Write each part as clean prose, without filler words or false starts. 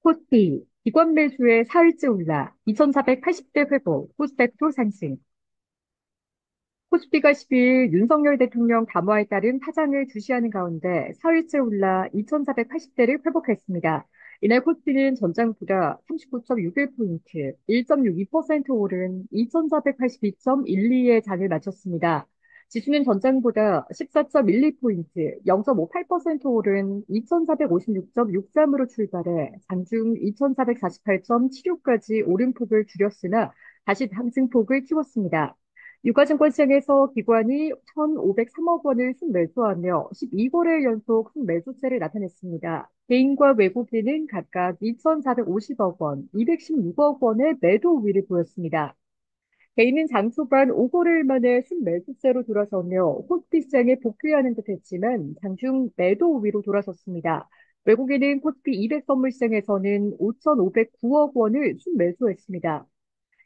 코스피, 기관 매수의 사흘째 올라 2,480대 회복, 코스닥도 상승. 코스피가 10일 윤석열 대통령 담화에 따른 파장을 주시하는 가운데 사흘째 올라 2,480대를 회복했습니다. 이날 코스피는 전장보다 39.61포인트, 1.62% 오른 2,482.12의 장을 마쳤습니다. 지수는 전장보다 14.12포인트, 0.58% 오른 2,456.63으로 출발해 장중 2,448.76까지 오름폭을 줄였으나 다시 상승폭을 키웠습니다. 유가증권시장에서 기관이 1,503억 원을 순매수하며 12거래 연속 순매수세를 나타냈습니다. 개인과 외국인은 각각 2,450억 원, 216억 원의 매도 우위를 보였습니다. 개인은 장 초반 5거래일 만에 순매수세로 돌아서며 코스피 시장에 복귀하는 듯 했지만 장중 매도 우위로 돌아섰습니다. 외국인은 코스피 200 선물 시장에서는 5,509억 원을 순매수했습니다.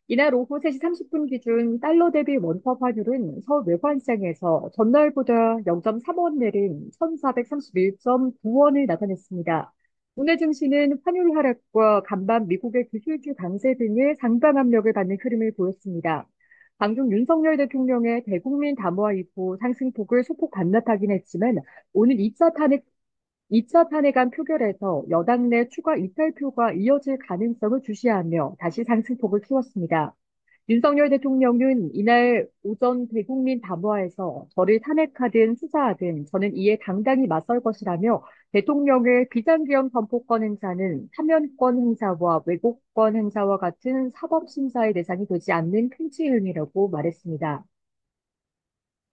이날 오후 3시 30분 기준 달러 대비 원화 환율은 서울 외환시장에서 전날보다 0.3원 내린 1,431.9원을 나타냈습니다. 국내 증시는 환율 하락과 간밤 미국의 기술주 강세 등의 상방 압력을 받는 흐름을 보였습니다. 방중 윤석열 대통령의 대국민 담화 이후 상승폭을 소폭 반납하긴 했지만 오늘 2차 탄핵안 표결에서 여당 내 추가 이탈표가 이어질 가능성을 주시하며 다시 상승폭을 키웠습니다. 윤석열 대통령은 이날 오전 대국민 담화에서 저를 탄핵하든 수사하든 저는 이에 당당히 맞설 것이라며 대통령의 비상계엄 선포권 행사는 사면권 행사와 왜곡권 행사와 같은 사법심사의 대상이 되지 않는 큰 의미라고 말했습니다.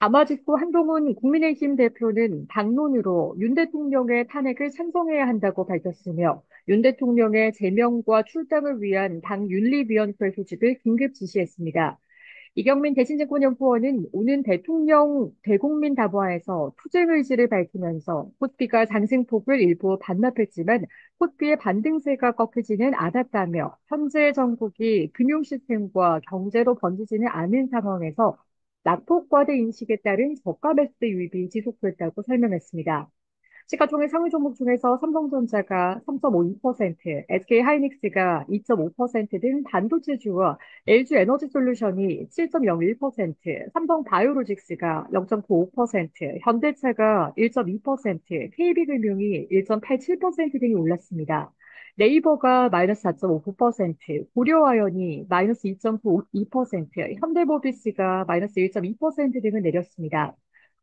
담화 직후 한동훈 국민의힘 대표는 당론으로 윤 대통령의 탄핵을 찬성해야 한다고 밝혔으며 윤 대통령의 제명과 출당을 위한 당 윤리위원회 소집을 긴급 지시했습니다. 이경민 대신증권연구원은 오는 대통령 대국민 담화에서 투쟁 의지를 밝히면서 코스피가 상승폭을 일부 반납했지만 코스피의 반등세가 꺾이지는 않았다며 현재 정국이 금융 시스템과 경제로 번지지는 않은 상황에서 낙폭과대 인식에 따른 저가 매수 유입이 지속됐다고 설명했습니다. 시가총액 상위 종목 중에서 삼성전자가 3.52%, SK하이닉스가 2.5% 등 반도체주와 LG에너지솔루션이 7.01%, 삼성바이오로직스가 0.95%, 현대차가 1.2%, KB금융이 1.87% 등이 올랐습니다. 네이버가 마이너스 4.59%, 고려아연이 마이너스 2.92%, 현대모비스가 마이너스 1.2% 등을 내렸습니다.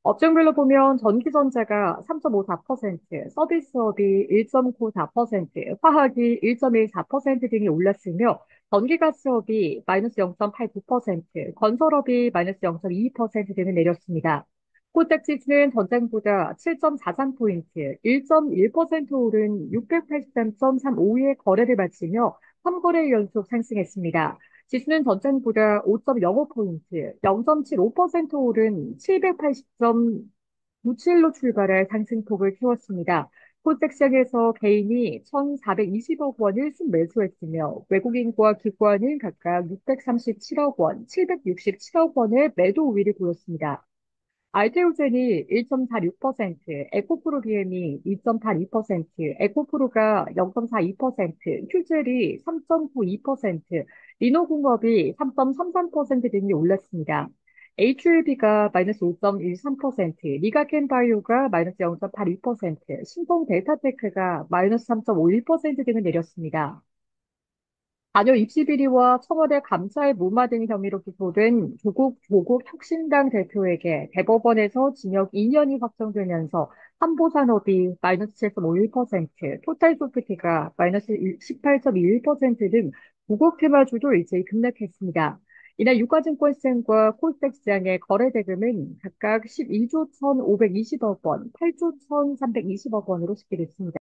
업종별로 보면 전기전자가 3.54%, 서비스업이 1.94%, 화학이 1.14% 등이 올랐으며 전기가스업이 마이너스 0.89%, 건설업이 마이너스 0.22% 등을 내렸습니다. 코스닥지수는 전장보다 7.43포인트, 1.1% 오른 683.35의 거래를 마치며 3거래 연속 상승했습니다. 지수는 전장보다 5.05포인트, 0.75% 오른 780.97로 출발해 상승폭을 키웠습니다. 코스닥 시장에서 개인이 1,420억 원을 순매수했으며 외국인과 기관은 각각 637억 원, 767억 원의 매도 우위를 보였습니다. 알테오젠이 1.46%, 에코프로비엠이 2.82%, 에코프로가 0.42%, 휴젤이 3.92%, 리노공업이 3.33% 등이 올랐습니다. HLB가 마이너스 5.13%, 리가켄바이오가 마이너스 0.82%, 신성델타테크가 마이너스 3.51% 등을 내렸습니다. 자녀 입시 비리와 청와대 감사의 무마 등 혐의로 기소된 조국 혁신당 대표에게 대법원에서 징역 2년이 확정되면서 한보산업이 마이너스 7.51%, 토탈소프트가 마이너스 18.21%등 구국 테마주도 일제히 급락했습니다. 이날 유가증권시장과 코스닥 시장의 거래 대금은 각각 12조 1,520억 원, 8조 1,320억 원으로 집계됐습니다.